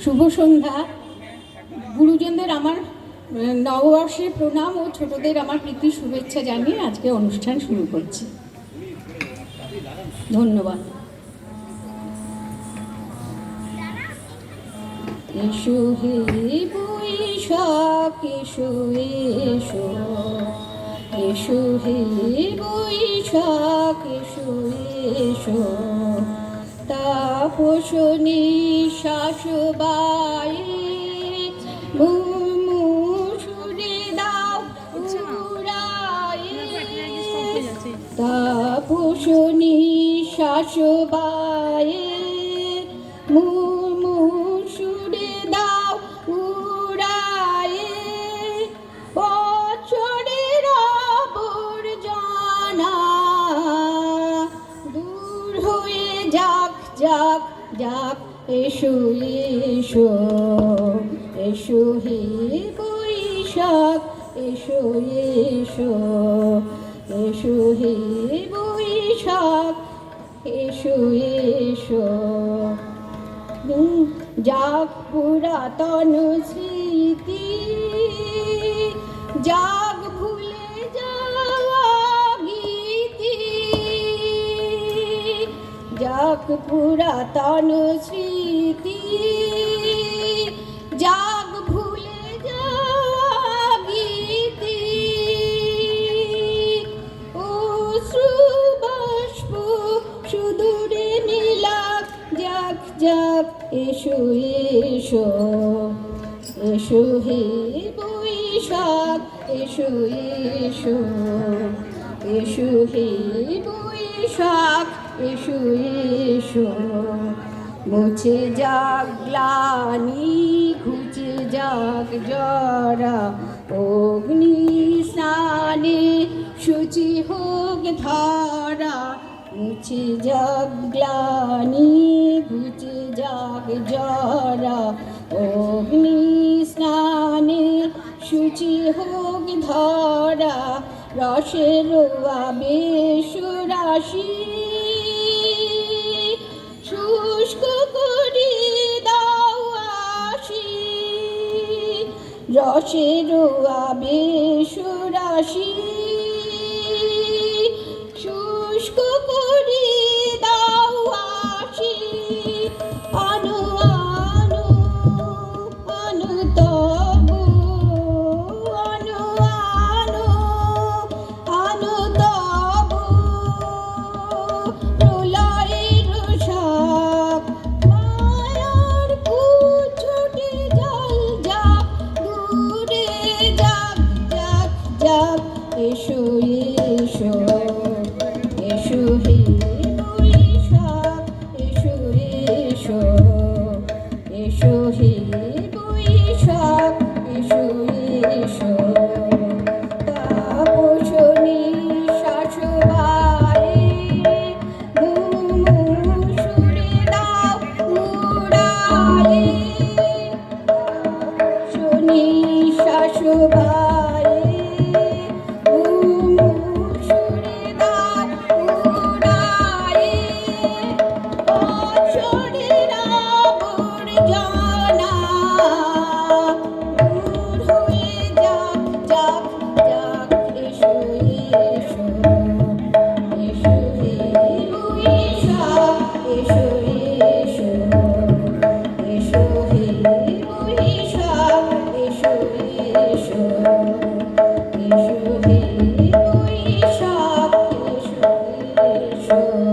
শুভ সন্ধ্যা। গুরুজনদের আমার নববর্ষে প্রণাম ও ছোটদের আমার প্রীতি শুভেচ্ছা জানিয়ে আজকে অনুষ্ঠান শুরু করছি। ধন্যবাদ। এসো হে বৈশাখ এসো এসো, এসো হে বৈশাখ এসো এসো, তাপসনী শাশুবায়ে মুমুষুরে দাও উড়ায়ে, তাপসনী শাশুবায়ে মুমুষুরে দাও উড়ায়ে, বছরের আবর্জনা দূর হয়ে যাক যাক যাক। এসো এসো, এসো হে বৈশাখ এসো এসো, এসো হে বৈশাখ এসো এসো, যাক পুরাতন স্মৃতি, যাক ভুলে যাওয়া গীতি, যাক পুরাতন স্মৃতি, যাক ভুলে যাওয়া গীতি, অশ্রুবাষ্প সুদূরে মিলাক যাক যাক। এসো এসো, এসো হে বৈশাখ এসো এসো, এসো হে বৈশাখ এসো এসো, মুছে যাক গ্লানি ঘুচে যাক জরা, অগ্নি স্নানে শুচি হোক ধরা, মুছে যাক গ্লানি ঘুচে যাক জরা, অগ্নি স্নানে শুচি হোক ধরা, রসের আবেশ রাশি শুষ্ক করি দাও আসি, রসের আবেশ রাশি শুষ্ক করি দাও আসি, আনো আনো আনো তবু, আনো আনো আনো তবু, প্রলয়ের সাপ মায়ার কুচুটে জল যাক দূরে যাক যাক যাক। এসো এসো, এসো হে বৈশাখ এসো এসো, এসো হে বৈশাখ এসো এসো, তাপসনী শাশুবায়ে মুমুষুরে দাও উড়ায়ে, তাপসনী শাশুবায়ে মুমুষুরে দাও উড়ায়ে, বছরের আবর্জনা দূর হয়ে যাক যাক যাক। এসো এসো, এসো হে বৈশাখ এসো এসো, এসো হে বৈশাখ এসো এসো, এসো হে বৈশাখ এসো এসো।